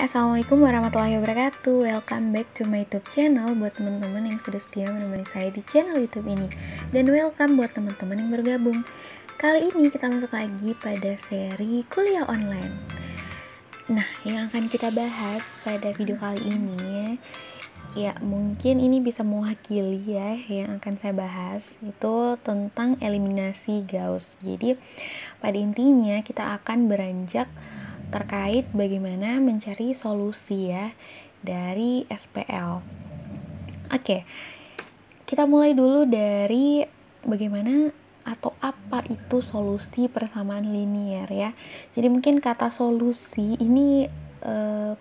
Assalamualaikum warahmatullahi wabarakatuh. Welcome back to my YouTube channel buat teman-teman yang sudah setia menemani saya di channel YouTube ini. Dan welcome buat teman-teman yang bergabung. Kali ini kita masuk lagi pada seri kuliah online. Nah, yang akan kita bahas pada video kali ini ya mungkin ini bisa mewakili ya yang akan saya bahas itu tentang eliminasi Gauss. Jadi pada intinya kita akan beranjak terkait bagaimana mencari solusi ya dari SPL. Oke, kita mulai dulu dari bagaimana atau apa itu solusi persamaan linear ya. Jadi mungkin kata solusi ini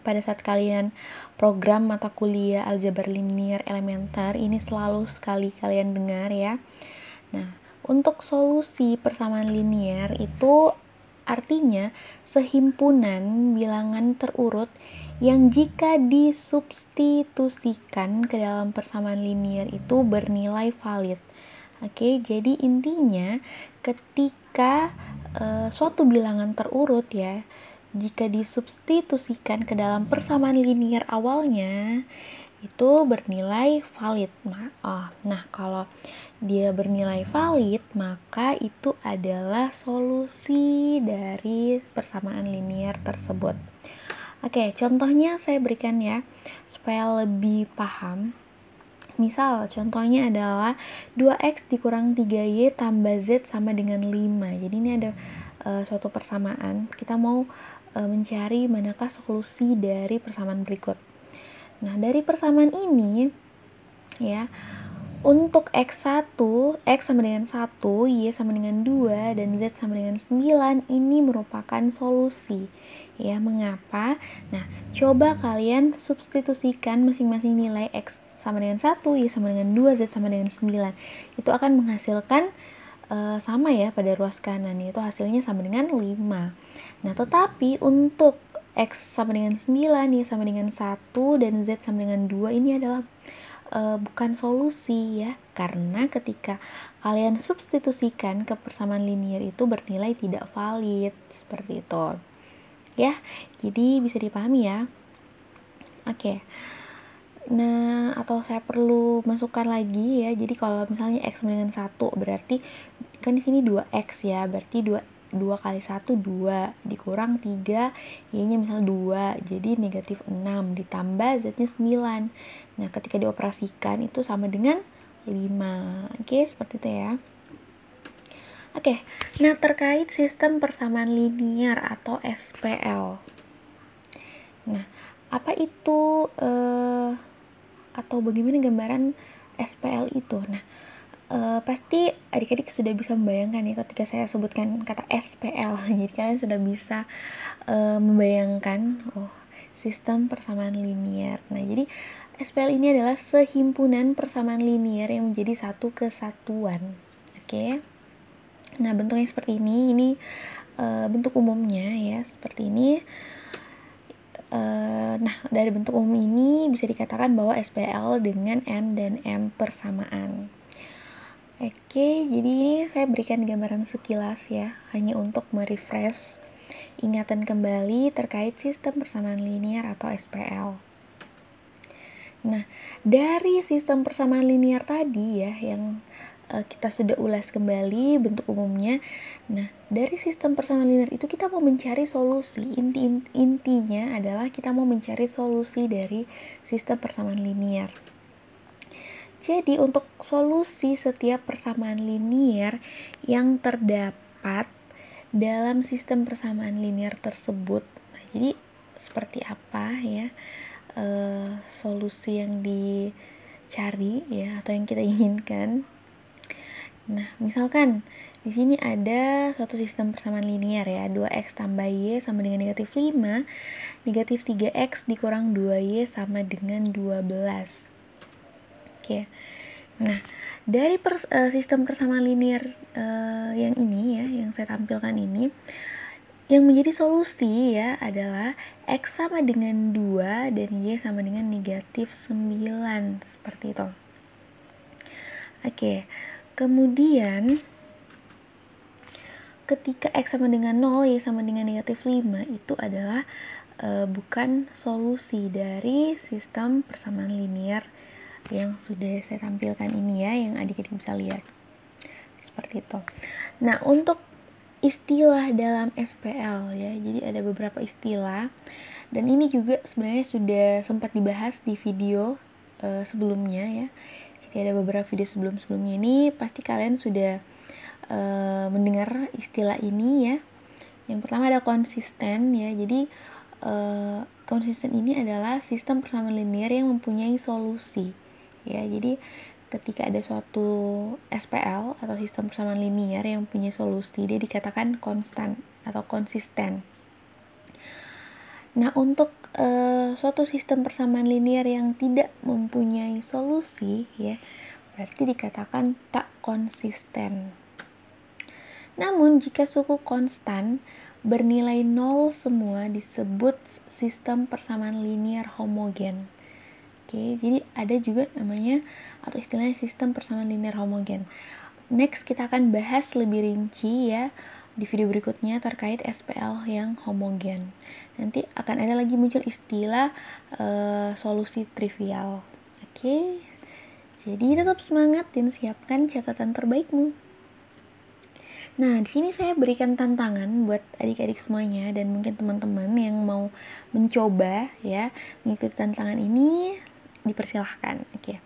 pada saat kalian program mata kuliah aljabar linear elementer ini selalu sekali kalian dengar ya. Nah, untuk solusi persamaan linear itu artinya sehimpunan bilangan terurut yang jika disubstitusikan ke dalam persamaan linear itu bernilai valid. Oke, jadi intinya ketika suatu bilangan terurut ya, jika disubstitusikan ke dalam persamaan linear awalnya itu bernilai valid. Nah, kalau dia bernilai valid, maka itu adalah solusi dari persamaan linear tersebut. Oke, contohnya saya berikan ya, supaya lebih paham. Misal, contohnya adalah 2x dikurang 3y tambah z sama dengan 5. Jadi ini ada suatu persamaan. Kita mau mencari manakah solusi dari persamaan berikut. Nah, dari persamaan ini ya, untuk X1, X sama dengan 1, Y sama dengan 2, dan Z sama dengan 9 ini merupakan solusi. Ya, mengapa? Nah, coba kalian substitusikan masing-masing nilai X sama dengan 1, Y sama dengan 2, Z sama dengan 9. Itu akan menghasilkan sama ya pada ruas kanan, yaitu hasilnya sama dengan 5. Nah, tetapi untuk X sama dengan 9, Y sama dengan 1, dan Z sama dengan 2 ini adalah bukan solusi ya, karena ketika kalian substitusikan ke persamaan linear itu bernilai tidak valid, seperti itu ya. Jadi bisa dipahami ya. Oke. Nah, atau saya perlu masukkan lagi ya. Jadi kalau misalnya X sama dengan 1 berarti kan di sini 2X ya, berarti 2 kali 1 2 dikurang 3 Y-nya misal 2, jadi negatif 6 ditambah Z-nya 9. Nah, ketika dioperasikan itu sama dengan 5. Oke, seperti itu ya. Oke, nah terkait sistem persamaan linear atau SPL. Nah, apa itu atau bagaimana gambaran SPL itu? Nah, pasti adik-adik sudah bisa membayangkan ya ketika saya sebutkan kata SPL. Jadi kalian sudah bisa membayangkan sistem persamaan linear. Nah, jadi SPL ini adalah sehimpunan persamaan linear yang menjadi satu kesatuan. Oke. Nah, bentuknya seperti ini. Ini bentuk umumnya ya, seperti ini. Nah, dari bentuk umum ini bisa dikatakan bahwa SPL dengan N dan M persamaan. Oke, jadi ini saya berikan gambaran sekilas ya, hanya untuk merefresh ingatan kembali terkait sistem persamaan linear atau SPL. Nah, dari sistem persamaan linear tadi ya, yang kita sudah ulas kembali bentuk umumnya. Nah, dari sistem persamaan linear itu kita mau mencari solusi. Intinya adalah kita mau mencari solusi dari sistem persamaan linear. Jadi untuk solusi setiap persamaan linear yang terdapat dalam sistem persamaan linear tersebut. Nah, jadi seperti apa ya solusi yang dicari ya atau yang kita inginkan. Nah, misalkan di sini ada suatu sistem persamaan linear ya, 2x tambah y sama dengan negatif 5, negatif 3x dikurang 2y sama dengan 12. Oke. Nah, dari sistem persamaan linear yang ini ya, yang saya tampilkan ini, yang menjadi solusi ya adalah x sama dengan 2 dan y sama dengan negatif 9, seperti itu. Oke. Kemudian ketika x sama dengan 0, y sama dengan negatif 5 itu adalah bukan solusi dari sistem persamaan linear yang sudah saya tampilkan ini ya, yang adik-adik bisa lihat. Seperti itu. Nah, untuk istilah dalam SPL ya, jadi ada beberapa istilah, dan ini juga sebenarnya sudah sempat dibahas di video sebelumnya ya. Jadi ada beberapa video sebelumnya ini, pasti kalian sudah mendengar istilah ini ya. Yang pertama ada konsisten ya, jadi konsisten ini adalah sistem persamaan linear yang mempunyai solusi ya. Jadi ketika ada suatu SPL atau sistem persamaan linear yang punya solusi, dia dikatakan konstan atau konsisten. Nah, untuk suatu sistem persamaan linear yang tidak mempunyai solusi ya, berarti dikatakan tak konsisten. Namun jika suku konstan bernilai 0 semua disebut sistem persamaan linear homogen. Oke, jadi ada juga namanya atau istilahnya sistem persamaan linear homogen. Next kita akan bahas lebih rinci ya di video berikutnya terkait SPL yang homogen. Nanti akan ada lagi muncul istilah solusi trivial. Oke. Jadi tetap semangat dan siapkan catatan terbaikmu. Nah, di sini saya berikan tantangan buat adik-adik semuanya dan mungkin teman-teman yang mau mencoba ya mengikuti tantangan ini, dipersilahkan. Oke.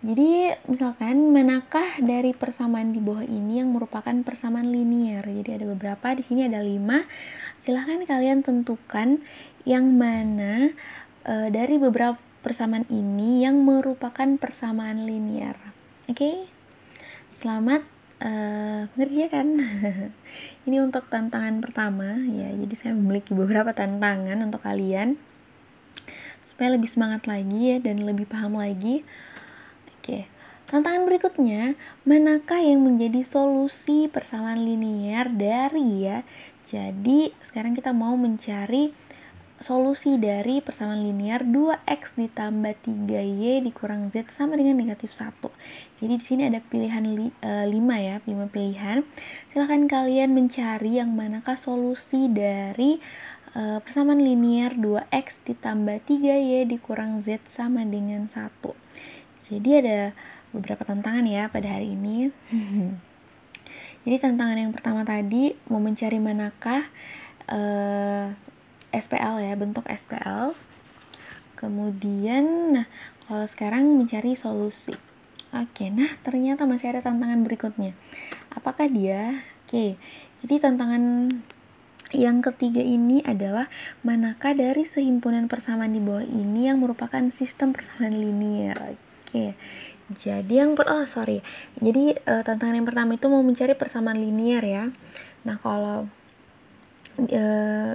Jadi misalkan manakah dari persamaan di bawah ini yang merupakan persamaan linear? Jadi ada beberapa, di sini ada 5. Silahkan kalian tentukan yang mana dari beberapa persamaan ini yang merupakan persamaan linear. Oke? Selamat mengerjakan. Ini untuk tantangan pertama ya. Jadi saya memiliki beberapa tantangan untuk kalian supaya lebih semangat lagi ya dan lebih paham lagi. Oke. Tantangan berikutnya, manakah yang menjadi solusi persamaan linear dari ya. Jadi sekarang kita mau mencari solusi dari persamaan linear 2x ditambah 3y dikurang z sama dengan negatif 1. Jadi di sini ada pilihan 5 ya, 5 pilihan. Silahkan kalian mencari yang manakah solusi dari persamaan linear 2x ditambah 3y dikurang z sama dengan 1. Jadi ada beberapa tantangan ya pada hari ini. Jadi tantangan yang pertama tadi mau mencari manakah SPL ya, bentuk SPL. Kemudian, nah kalau sekarang mencari solusi. Oke, nah ternyata masih ada tantangan berikutnya. Apakah dia? Oke, jadi tantangan yang ketiga ini adalah manakah dari sehimpunan persamaan di bawah ini yang merupakan sistem persamaan linear. Oke, jadi Jadi tantangan yang pertama itu mau mencari persamaan linear ya. Nah kalau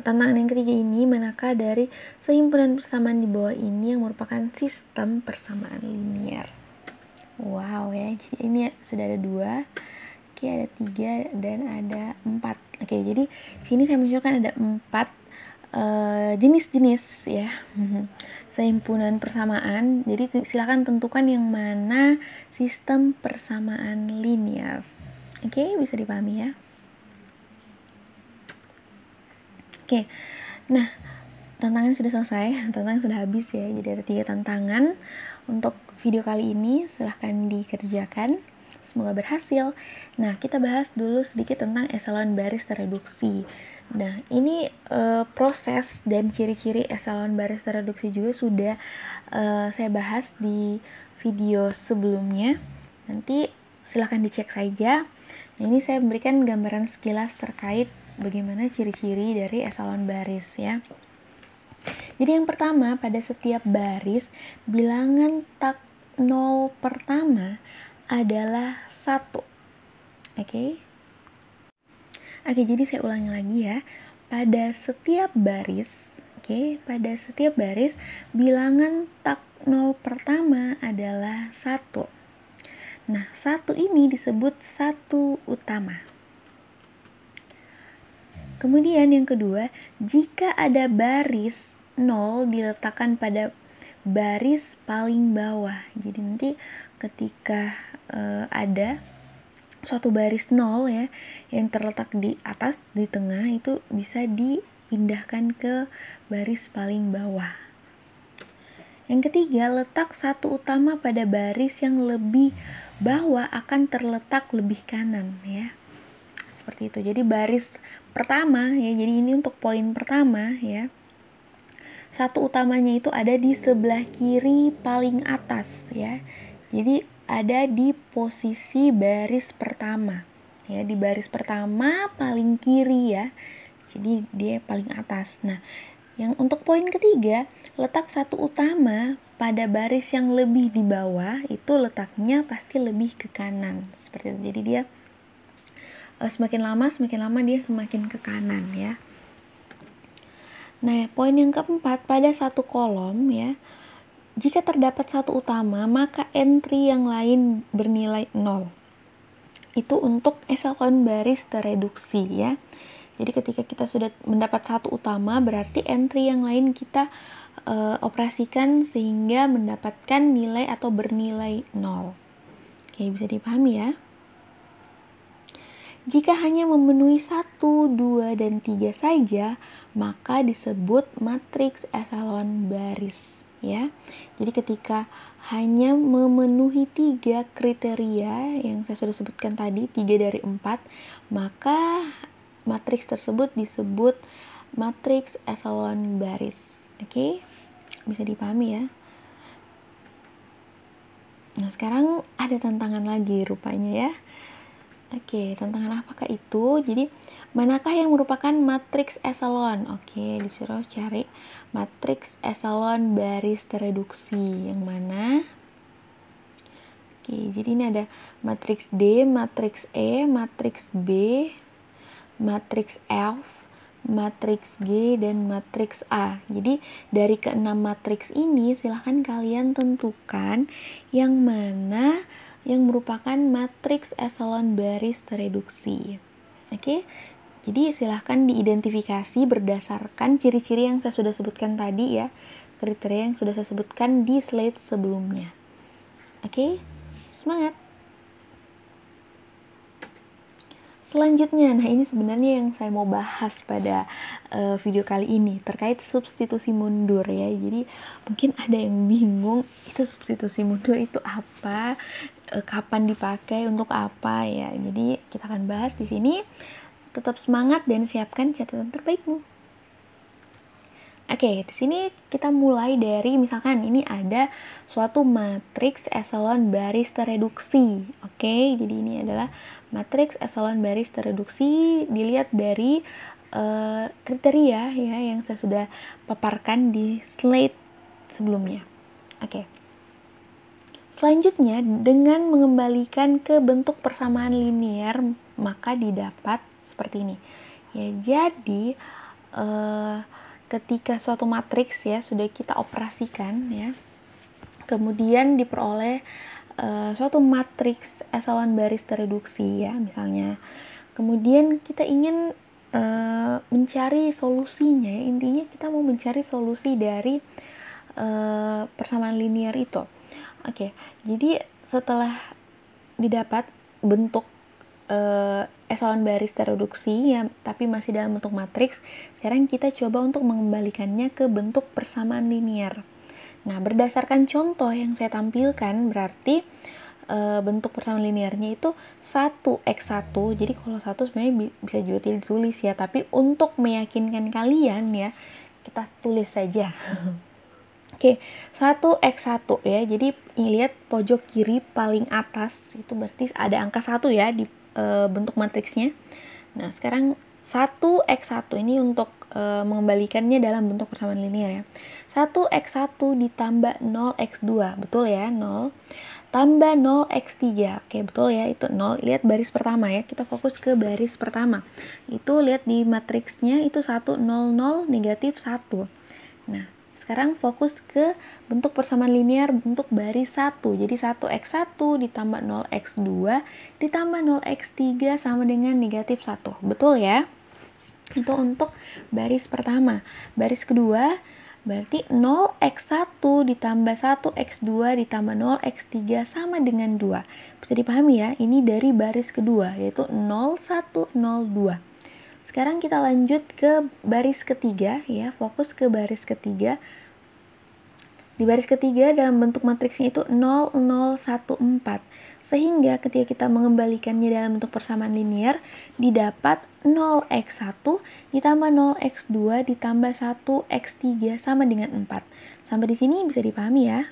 tantangan yang ketiga ini manakah dari sehimpunan persamaan di bawah ini yang merupakan sistem persamaan linear. Wow ya, jadi ini sudah ada 2, oke ada 3 dan ada 4. Oke, jadi sini saya munculkan ada 4 jenis-jenis ya sehimpunan persamaan. Jadi silakan tentukan yang mana sistem persamaan linear. Oke, bisa dipahami ya. Oke, nah tantangan sudah selesai, tantangan sudah habis ya. Jadi ada 3 tantangan untuk video kali ini, silahkan dikerjakan. Semoga berhasil. Nah, kita bahas dulu sedikit tentang eselon baris tereduksi. Nah, ini proses dan ciri-ciri eselon baris tereduksi juga sudah saya bahas di video sebelumnya. Nanti silahkan dicek saja. Nah, ini saya memberikan gambaran sekilas terkait bagaimana ciri-ciri dari eselon baris ya. Jadi yang pertama, pada setiap baris bilangan tak 0 pertama adalah 1. Oke, jadi saya ulangi lagi ya. Pada setiap baris, pada setiap baris bilangan tak 0 pertama adalah 1. Nah, 1 ini disebut satu utama. Kemudian yang kedua, jika ada baris 0 diletakkan pada baris paling bawah. Jadi nanti ketika ada suatu baris 0 ya yang terletak di atas, di tengah, itu bisa di pindahkan ke baris paling bawah. Yang ketiga, letak satu utama pada baris yang lebih bawah akan terletak lebih kanan ya. Seperti itu. Jadi baris pertama ya, jadi ini untuk poin pertama ya. Satu utamanya itu ada di sebelah kiri paling atas ya. Jadi ada di posisi baris pertama. Ya, di baris pertama paling kiri ya. Jadi dia paling atas. Nah, yang untuk poin ketiga, letak satu utama pada baris yang lebih di bawah itu letaknya pasti lebih ke kanan. Seperti itu. Jadi dia semakin lama dia semakin ke kanan ya. Nah, poin yang keempat, pada satu kolom ya, jika terdapat satu utama, maka entry yang lain bernilai 0. Itu untuk eselon baris tereduksi ya. Jadi ketika kita sudah mendapat satu utama, berarti entry yang lain kita operasikan sehingga mendapatkan nilai atau bernilai 0. Oke, bisa dipahami ya. Jika hanya memenuhi 1, 2, dan 3 saja, maka disebut matriks eselon baris ya. Jadi ketika hanya memenuhi 3 kriteria yang saya sudah sebutkan tadi, 3 dari 4, maka matriks tersebut disebut matriks eselon baris. Oke? Bisa dipahami ya. Nah, sekarang ada tantangan lagi rupanya ya. Oke, tantangan apakah itu? Jadi, manakah yang merupakan matriks eselon? Oke, disuruh cari matriks eselon baris tereduksi. Yang mana? Oke, jadi ini ada matriks D, matriks E, matriks B, matriks F, matriks G, dan matriks A. Jadi, dari keenam matriks ini, silahkan kalian tentukan yang mana yang merupakan matriks eselon baris tereduksi. Oke, jadi silahkan diidentifikasi berdasarkan ciri-ciri yang saya sudah sebutkan tadi ya, kriteria yang sudah saya sebutkan di slide sebelumnya. Oke, semangat! Selanjutnya, nah ini sebenarnya yang saya mau bahas pada video kali ini terkait substitusi mundur ya. Jadi mungkin ada yang bingung itu substitusi mundur itu apa, kapan dipakai, untuk apa ya. Jadi kita akan bahas di sini. Tetap semangat dan siapkan catatan terbaikmu. Oke, di sini kita mulai dari misalkan ini ada suatu matriks eselon baris tereduksi. Oke, jadi ini adalah matriks eselon baris tereduksi, dilihat dari kriteria ya yang saya sudah paparkan di slide sebelumnya. Oke. Selanjutnya, dengan mengembalikan ke bentuk persamaan linear, maka didapat seperti ini. Ya, jadi ketika suatu matriks ya sudah kita operasikan ya, kemudian diperoleh suatu matriks eselon baris tereduksi ya misalnya, kemudian kita ingin mencari solusinya ya, intinya kita mau mencari solusi dari persamaan linear itu. Oke, jadi setelah didapat bentuk eselon baris tereduksi ya, tapi masih dalam bentuk matriks, sekarang kita coba untuk mengembalikannya ke bentuk persamaan linear. Nah, berdasarkan contoh yang saya tampilkan, berarti bentuk persamaan linearnya itu 1x1. Jadi kalau 1 sebenarnya bisa juga ditulis ya, tapi untuk meyakinkan kalian ya, kita tulis saja. Oke, 1x1 ya. Jadi lihat pojok kiri paling atas itu berarti ada angka 1 ya di bentuk matriksnya. Nah, sekarang 1x1 ini untuk mengembalikannya dalam bentuk persamaan linear ya. 1x1 ditambah 0x2, betul ya, 0. Tambah 0x3, oke betul ya, itu 0. Lihat baris pertama ya, kita fokus ke baris pertama. Itu lihat di matriksnya itu 1, 0, 0, negatif 1. Nah, sekarang fokus ke bentuk persamaan linear bentuk baris 1. Jadi 1x1 ditambah 0x2 ditambah 0x3 sama dengan negatif 1. Betul ya? Itu untuk baris pertama. Baris kedua berarti 0x1 ditambah 1x2 ditambah 0x3 sama dengan 2. Bisa dipahami ya? Ini dari baris kedua yaitu 0, 1, 0, 2. Sekarang kita lanjut ke baris ketiga ya, fokus ke baris ketiga. Di baris ketiga dalam bentuk matriksnya itu 0, 0, 1, 4. Sehingga ketika kita mengembalikannya dalam bentuk persamaan linear, didapat 0x1 ditambah 0x2 ditambah 1x3 sama dengan 4. Sampai di sini bisa dipahami ya.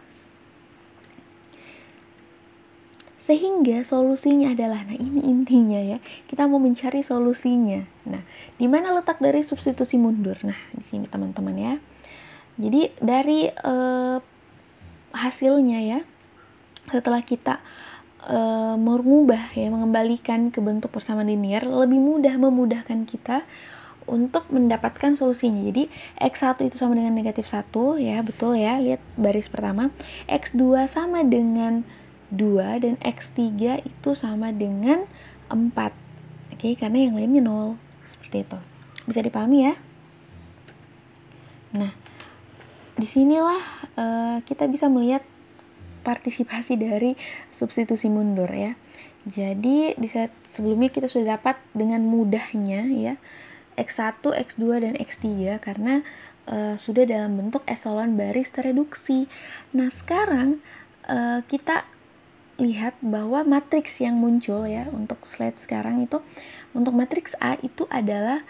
Sehingga solusinya adalah, nah ini intinya ya, kita mau mencari solusinya. Nah, di mana letak dari substitusi mundur? Nah, di sini teman-teman ya. Jadi dari hasilnya ya, setelah kita mengubah ya, mengembalikan ke bentuk persamaan linear, lebih memudahkan kita untuk mendapatkan solusinya. Jadi x1 itu sama dengan negatif 1 ya, betul ya, lihat baris pertama. x2 sama dengan 2 dan x3 itu sama dengan 4. Oke, karena yang lainnya 0. Seperti itu. Bisa dipahami ya? Nah, disinilah kita bisa melihat partisipasi dari substitusi mundur ya. Jadi di saat sebelumnya kita sudah dapat dengan mudahnya ya x1, x2 dan x3 karena sudah dalam bentuk eselon baris tereduksi. Nah, sekarang kita lihat bahwa matriks yang muncul ya untuk slide sekarang itu, untuk matriks A itu adalah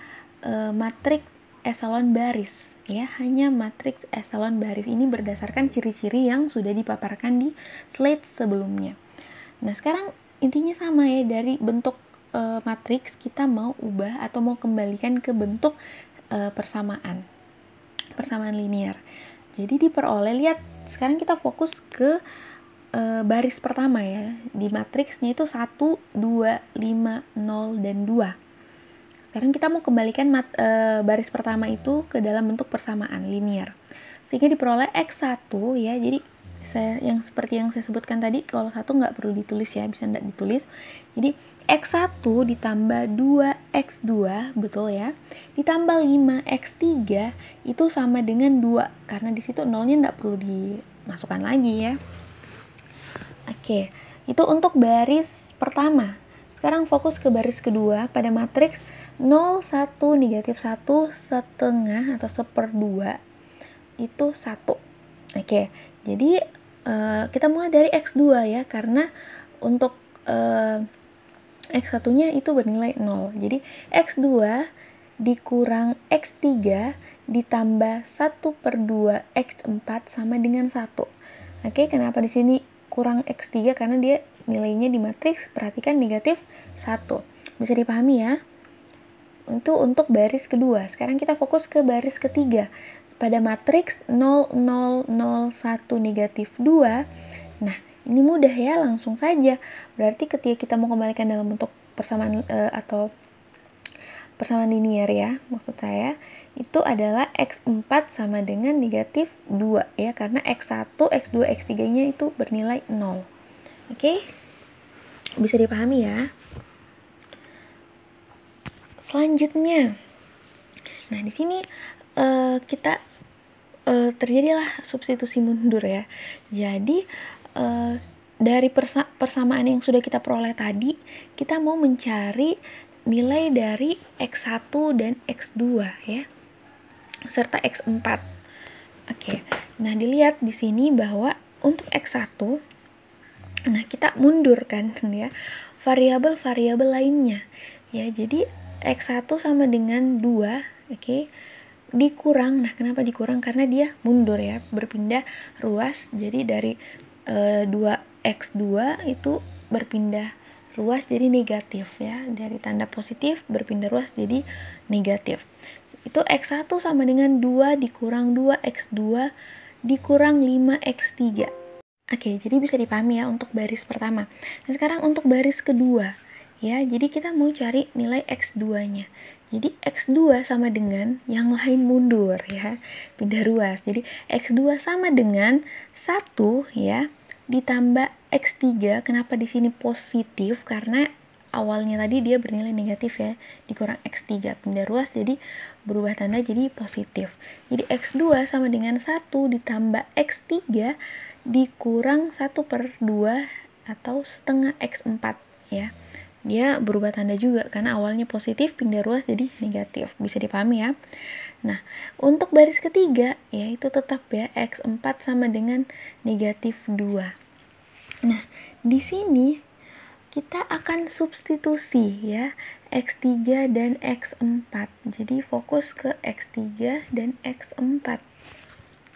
matriks eselon baris ya, hanya matriks eselon baris. Ini berdasarkan ciri-ciri yang sudah dipaparkan di slide sebelumnya. Nah, sekarang intinya sama ya, dari bentuk matriks kita mau ubah atau mau kembalikan ke bentuk persamaan linear. Jadi diperoleh, lihat sekarang kita fokus ke baris pertama ya. Di matriksnya itu 1, 2, 5, 0 dan 2. Sekarang kita mau kembalikan baris pertama itu ke dalam bentuk persamaan linear. Sehingga diperoleh x1 ya. Jadi seperti yang saya sebutkan tadi, kalau 1 nggak perlu ditulis ya, bisa nggak ditulis. Jadi x1 ditambah 2x2, betul ya, ditambah 5x3 itu sama dengan 2. Karena di situ nolnya nggak perlu dimasukkan lagi ya. Oke, itu untuk baris pertama. Sekarang fokus ke baris kedua pada matriks 0, 1, negatif 1, setengah atau 1/2 itu 1. Oke, jadi kita mulai dari x2 ya, karena untuk x1 nya itu bernilai 0. Jadi x2 dikurang x3 ditambah 1/2 x4 sama dengan 1. Oke, kenapa di sini kurang x3? Karena dia nilainya di matriks, perhatikan, negatif 1. Bisa dipahami ya? Itu untuk baris kedua. Sekarang kita fokus ke baris ketiga. Pada matriks 0, 0, 0, 1, negatif 2. Nah, ini mudah ya, langsung saja. Berarti ketika kita mau kembalikan dalam bentuk persamaan atau persamaan linear ya, maksud saya, itu adalah x4 sama dengan negatif 2 ya, karena x1, x2, x3-nya itu bernilai 0. Oke? Bisa dipahami ya? Selanjutnya, nah di sini kita terjadilah substitusi mundur ya. Jadi dari persamaan yang sudah kita peroleh tadi, kita mau mencari nilai dari x1 dan x2 ya, serta x4. Oke, nah dilihat di sini bahwa untuk x1, nah kita mundurkan ya variabel-variabel lainnya ya. Jadi x1 sama dengan 2, oke, dikurang. Nah, kenapa dikurang? Karena dia mundur ya, berpindah ruas. Jadi dari 2x2 itu berpindah ruas jadi negatif ya. Dari tanda positif berpindah ruas jadi negatif. Itu x1 sama dengan 2 dikurang 2x2 dikurang 5x3. Oke, jadi bisa dipahami ya untuk baris pertama. Nah, sekarang untuk baris kedua ya, jadi kita mau cari nilai x2-nya. Jadi x2 sama dengan yang lain mundur ya, pindah ruas. Jadi x2 sama dengan 1 ya, ditambah x3. Kenapa di sini positif? Karena awalnya tadi dia bernilai negatif ya, dikurang x3, pindah ruas jadi berubah tanda jadi positif. Jadi x2 sama dengan 1 ditambah x3 dikurang 1/2 atau setengah x4 ya. dia berubah tanda juga karena awalnya positif pindah ruas jadi negatif. Bisa dipahami ya. Nah, untuk baris ketiga yaitu tetap ya X4 sama dengan negatif 2. Nah, di sini kita akan substitusi ya X3 dan X4. Jadi fokus ke X3 dan X4.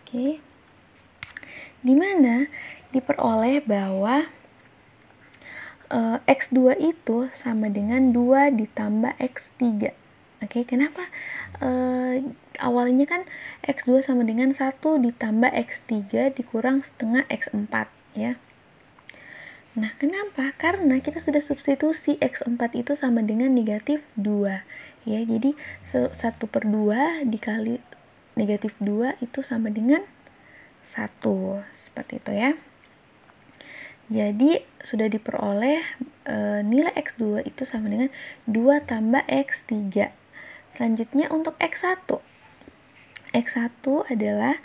Oke. Dimana diperoleh bahwa X2 itu sama dengan 2 ditambah X3. Oke, kenapa? Awalnya kan X2 sama dengan 1 ditambah X3 dikurang setengah X4 ya. Nah, kenapa? Karena kita sudah substitusi X4 itu sama dengan negatif 2 ya. Jadi 1/2 dikali negatif 2 itu sama dengan 1. Seperti itu ya. Jadi sudah diperoleh nilai X2 itu sama dengan 2 tambah X3. Selanjutnya untuk X1. X1 adalah,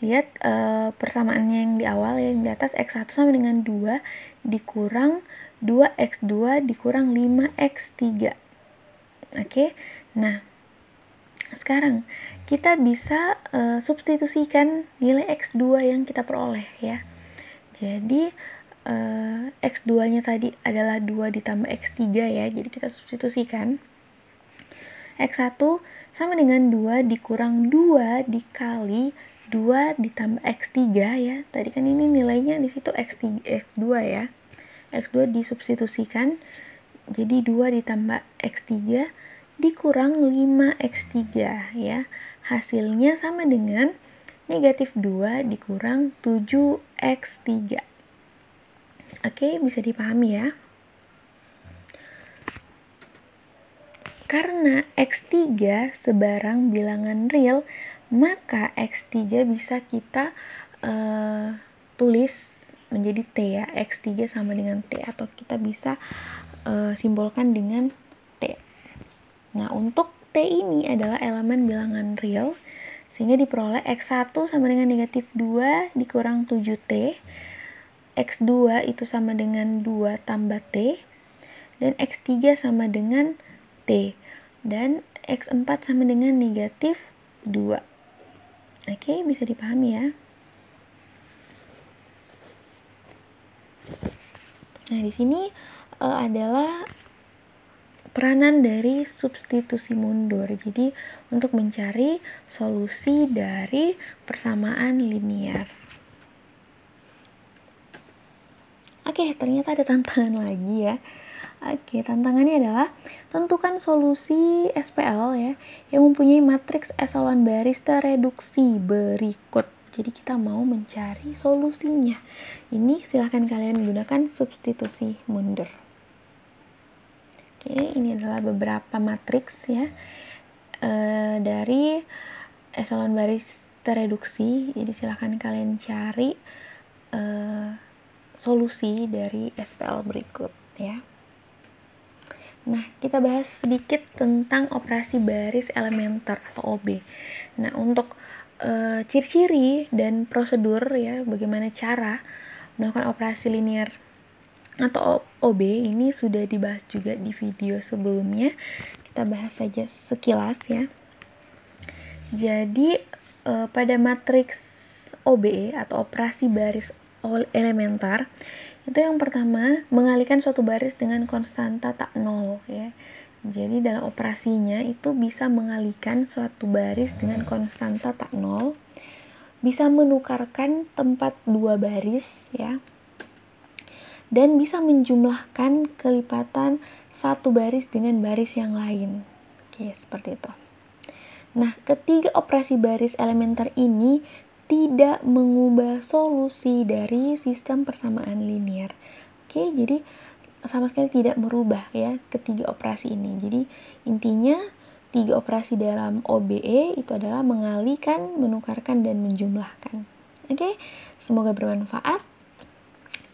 lihat persamaannya yang di awal, yang di atas X1 sama dengan 2 dikurang 2X2 dikurang 5X3. Oke, nah sekarang kita bisa substitusikan nilai X2 yang kita peroleh ya. Jadi X2-nya tadi adalah 2 ditambah X3 ya. Jadi kita substitusikan. X1 sama dengan 2 dikurang 2 dikali 2 ditambah X3 ya. Tadi kan ini nilainya di situ X2 ya. X2 disubstitusikan. Jadi 2 ditambah X3 dikurang 5X3 ya. Hasilnya sama dengan negatif 2 dikurang 7X3. Oke, bisa dipahami ya. Karena X3 sebarang bilangan real, maka X3 bisa kita tulis menjadi T ya. X3 sama dengan T, atau kita bisa simbolkan dengan T. Nah, untuk T ini adalah elemen bilangan real, sehingga diperoleh X1 sama dengan negatif 2 dikurang 7T. X2 itu sama dengan 2 tambah T, dan X3 sama dengan T, dan X4 sama dengan negatif 2. Oke, bisa dipahami ya. Nah, di sini adalah peranan dari substitusi mundur. Jadi, untuk mencari solusi dari persamaan linear. Oke, ternyata ada tantangan lagi ya. Oke, tantangannya adalah tentukan solusi SPL ya yang mempunyai matriks eselon baris tereduksi berikut. Jadi kita mau mencari solusinya. Ini silahkan kalian gunakan substitusi mundur. Oke, ini adalah beberapa matriks ya dari eselon baris tereduksi. Jadi silahkan kalian cari solusi dari SPL berikut ya. Nah, kita bahas sedikit tentang operasi baris elementer atau OB. Nah, untuk ciri-ciri dan prosedur ya, bagaimana cara melakukan operasi linear atau OB ini sudah dibahas juga di video sebelumnya. Kita bahas saja sekilas ya. Jadi pada matriks OB atau operasi baris elementer, itu yang pertama mengalihkan suatu baris dengan konstanta tak nol ya. Jadi dalam operasinya itu bisa mengalihkan suatu baris dengan konstanta tak nol, bisa menukarkan tempat dua baris ya, dan bisa menjumlahkan kelipatan satu baris dengan baris yang lain. Oke, seperti itu. Nah, ketiga operasi baris elementer ini tidak mengubah solusi dari sistem persamaan linear. Oke, jadi sama sekali tidak merubah ya ketiga operasi ini. Jadi intinya tiga operasi dalam OBE itu adalah mengalihkan, menukarkan, dan menjumlahkan. Oke, semoga bermanfaat.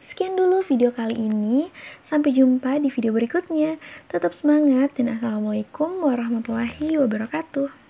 Sekian dulu video kali ini. Sampai jumpa di video berikutnya. Tetap semangat dan assalamualaikum warahmatullahi wabarakatuh.